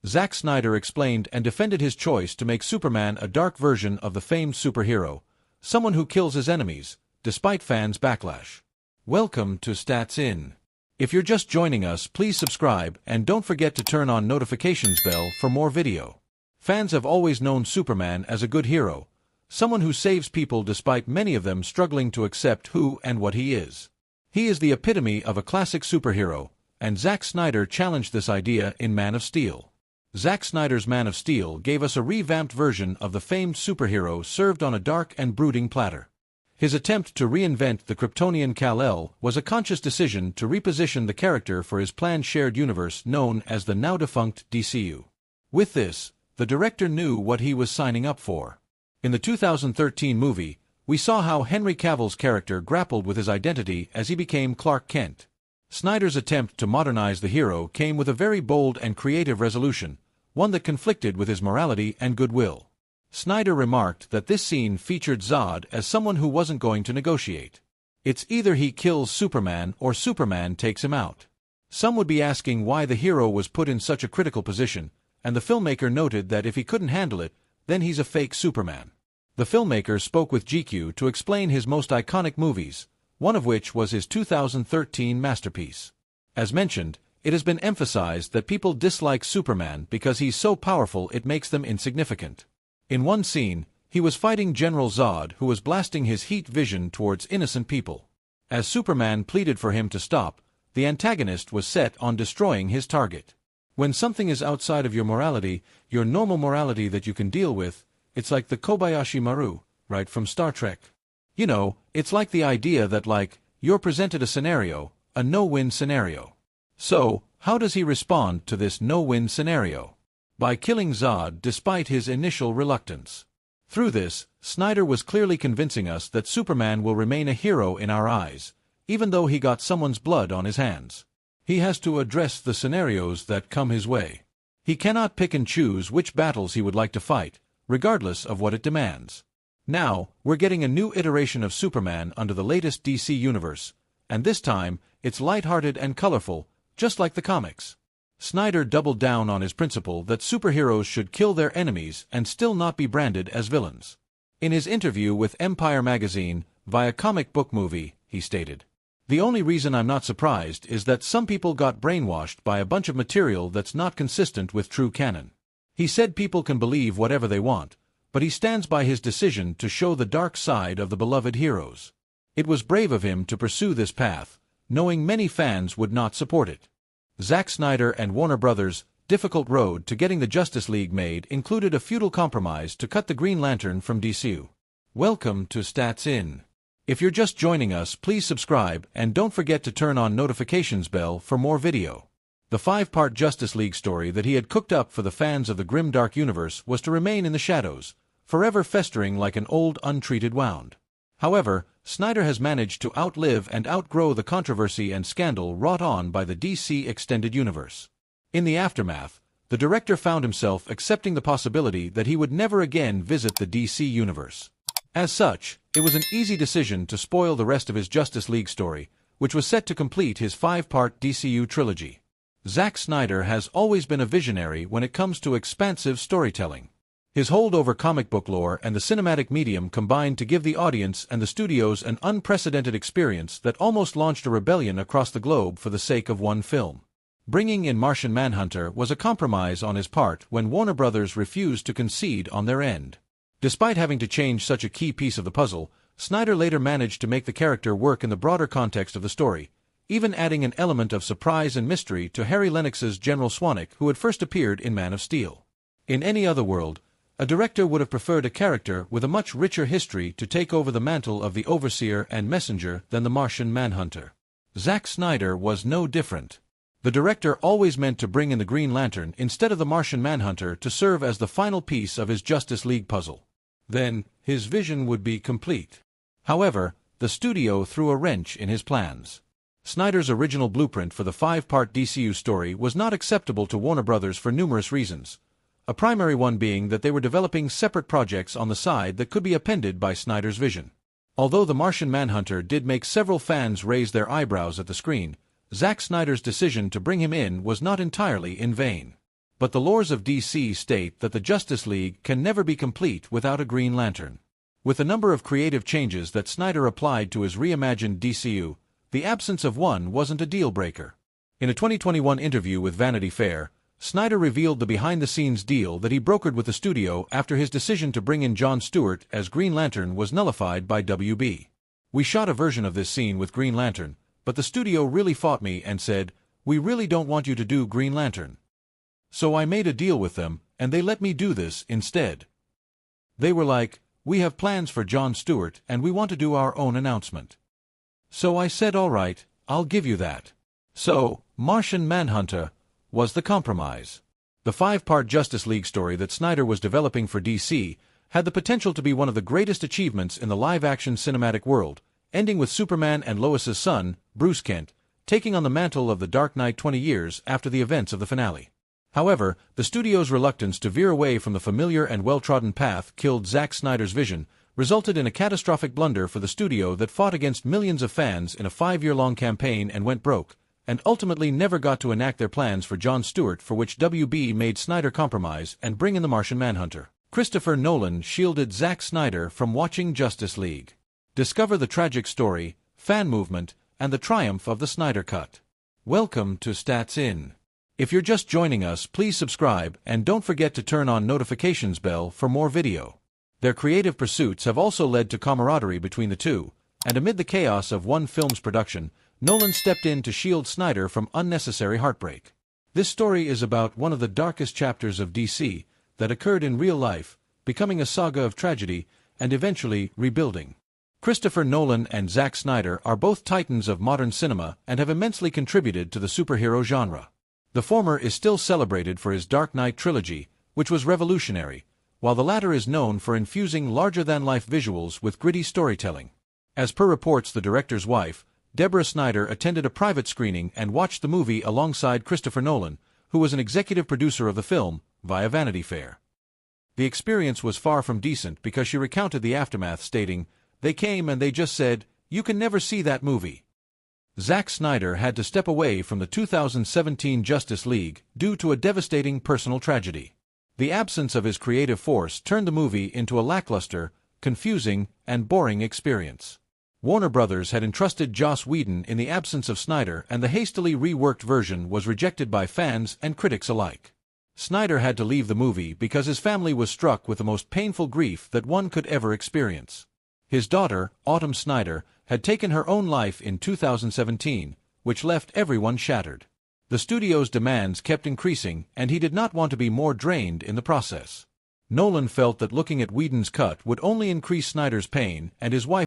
Zack Snyder explained and defended his choice to make Superman a dark version of the famed superhero, someone who kills his enemies, despite fans' backlash. Welcome to Stats In. If you're just joining us, please subscribe and don't forget to turn on notifications bell for more video. Fans have always known Superman as a good hero, someone who saves people despite many of them struggling to accept who and what he is. He is the epitome of a classic superhero, and Zack Snyder challenged this idea in Man of Steel. Zack Snyder's Man of Steel gave us a revamped version of the famed superhero served on a dark and brooding platter. His attempt to reinvent the Kryptonian Kal-El was a conscious decision to reposition the character for his planned shared universe known as the now-defunct DCU. With this, the director knew what he was signing up for. In the 2013 movie, we saw how Henry Cavill's character grappled with his identity as he became Clark Kent. Snyder's attempt to modernize the hero came with a very bold and creative resolution, one that conflicted with his morality and goodwill. Snyder remarked that this scene featured Zod as someone who wasn't going to negotiate. It's either he kills Superman or Superman takes him out. Some would be asking why the hero was put in such a critical position, and the filmmaker noted that if he couldn't handle it, then he's a fake Superman. The filmmaker spoke with GQ to explain his most iconic movies, one of which was his 2013 masterpiece. As mentioned, it has been emphasized that people dislike Superman because he's so powerful it makes them insignificant. In one scene, he was fighting General Zod who was blasting his heat vision towards innocent people. As Superman pleaded for him to stop, the antagonist was set on destroying his target. When something is outside of your morality, your normal morality that you can deal with, it's like the Kobayashi Maru, right from Star Trek. You know, it's like the idea that you're presented a scenario, a no-win scenario. So, how does he respond to this no-win scenario? By killing Zod despite his initial reluctance. Through this, Snyder was clearly convincing us that Superman will remain a hero in our eyes, even though he got someone's blood on his hands. He has to address the scenarios that come his way. He cannot pick and choose which battles he would like to fight, regardless of what it demands. Now, we're getting a new iteration of Superman under the latest DC universe, and this time, it's lighthearted and colorful, just like the comics. Snyder doubled down on his principle that superheroes should kill their enemies and still not be branded as villains. In his interview with Empire magazine, via Comic Book Movie, he stated, "The only reason I'm not surprised is that some people got brainwashed by a bunch of material that's not consistent with true canon." He said people can believe whatever they want, but he stands by his decision to show the dark side of the beloved heroes. It was brave of him to pursue this path, knowing many fans would not support it. Zack Snyder and Warner Brothers' difficult road to getting the Justice League made included a futile compromise to cut the Green Lantern from DCU. Welcome to Stats In. If you're just joining us, please subscribe and don't forget to turn on notifications bell for more video. The 5-part Justice League story that he had cooked up for the fans of the grim dark universe was to remain in the shadows, forever festering like an old untreated wound. However, Snyder has managed to outlive and outgrow the controversy and scandal wrought on by the DC Extended Universe. In the aftermath, the director found himself accepting the possibility that he would never again visit the DC Universe. As such, it was an easy decision to spoil the rest of his Justice League story, which was set to complete his 5-part DCU trilogy. Zack Snyder has always been a visionary when it comes to expansive storytelling. His hold over comic book lore and the cinematic medium combined to give the audience and the studios an unprecedented experience that almost launched a rebellion across the globe for the sake of one film. Bringing in Martian Manhunter was a compromise on his part when Warner Brothers refused to concede on their end. Despite having to change such a key piece of the puzzle, Snyder later managed to make the character work in the broader context of the story, even adding an element of surprise and mystery to Harry Lennox's General Swanwick, who had first appeared in Man of Steel. In any other world, a director would have preferred a character with a much richer history to take over the mantle of the Overseer and Messenger than the Martian Manhunter. Zack Snyder was no different. The director always meant to bring in the Green Lantern instead of the Martian Manhunter to serve as the final piece of his Justice League puzzle. Then, his vision would be complete. However, the studio threw a wrench in his plans. Snyder's original blueprint for the 5-part DCU story was not acceptable to Warner Brothers for numerous reasons. A primary one being that they were developing separate projects on the side that could be appended by Snyder's vision. Although the Martian Manhunter did make several fans raise their eyebrows at the screen, Zack Snyder's decision to bring him in was not entirely in vain. But the lores of DC state that the Justice League can never be complete without a Green Lantern. With the number of creative changes that Snyder applied to his reimagined DCU, the absence of one wasn't a deal-breaker. In a 2021 interview with Vanity Fair, Snyder revealed the behind-the-scenes deal that he brokered with the studio after his decision to bring in Jon Stewart as Green Lantern was nullified by WB. "We shot a version of this scene with Green Lantern, but the studio really fought me and said, 'We really don't want you to do Green Lantern.' So I made a deal with them, and they let me do this instead. They were like, 'We have plans for Jon Stewart and we want to do our own announcement.' So I said, 'All right, I'll give you that.' So, Martian Manhunter was the compromise." The 5-part Justice League story that Snyder was developing for DC had the potential to be one of the greatest achievements in the live-action cinematic world, ending with Superman and Lois's son, Bruce Kent, taking on the mantle of the Dark Knight 20 years after the events of the finale. However, the studio's reluctance to veer away from the familiar and well-trodden path killed Zack Snyder's vision, resulted in a catastrophic blunder for the studio that fought against millions of fans in a 5-year-long campaign and went broke, and ultimately never got to enact their plans for Jon Stewart, for which WB made Snyder compromise and bring in the Martian Manhunter. Christopher Nolan shielded Zack Snyder from watching Justice League. Discover the tragic story, fan movement, and the triumph of the Snyder Cut. Welcome to Stats In. If you're just joining us, please subscribe and don't forget to turn on notifications bell for more video. Their creative pursuits have also led to camaraderie between the two, and amid the chaos of one film's production, Nolan stepped in to shield Snyder from unnecessary heartbreak. This story is about one of the darkest chapters of DC that occurred in real life, becoming a saga of tragedy and eventually rebuilding. Christopher Nolan and Zack Snyder are both titans of modern cinema and have immensely contributed to the superhero genre. The former is still celebrated for his Dark Knight trilogy, which was revolutionary, while the latter is known for infusing larger-than-life visuals with gritty storytelling. As per reports, the director's wife, Deborah Snyder, attended a private screening and watched the movie alongside Christopher Nolan, who was an executive producer of the film, via Vanity Fair. The experience was far from decent because she recounted the aftermath, stating, "They came and they just said, 'You can never see that movie.'" Zack Snyder had to step away from the 2017 Justice League due to a devastating personal tragedy. The absence of his creative force turned the movie into a lackluster, confusing, and boring experience. Warner Brothers had entrusted Joss Whedon in the absence of Snyder, and the hastily reworked version was rejected by fans and critics alike. Snyder had to leave the movie because his family was struck with the most painful grief that one could ever experience. His daughter, Autumn Snyder, had taken her own life in 2017, which left everyone shattered. The studio's demands kept increasing, and he did not want to be more drained in the process. Nolan felt that looking at Whedon's cut would only increase Snyder's pain, and his wife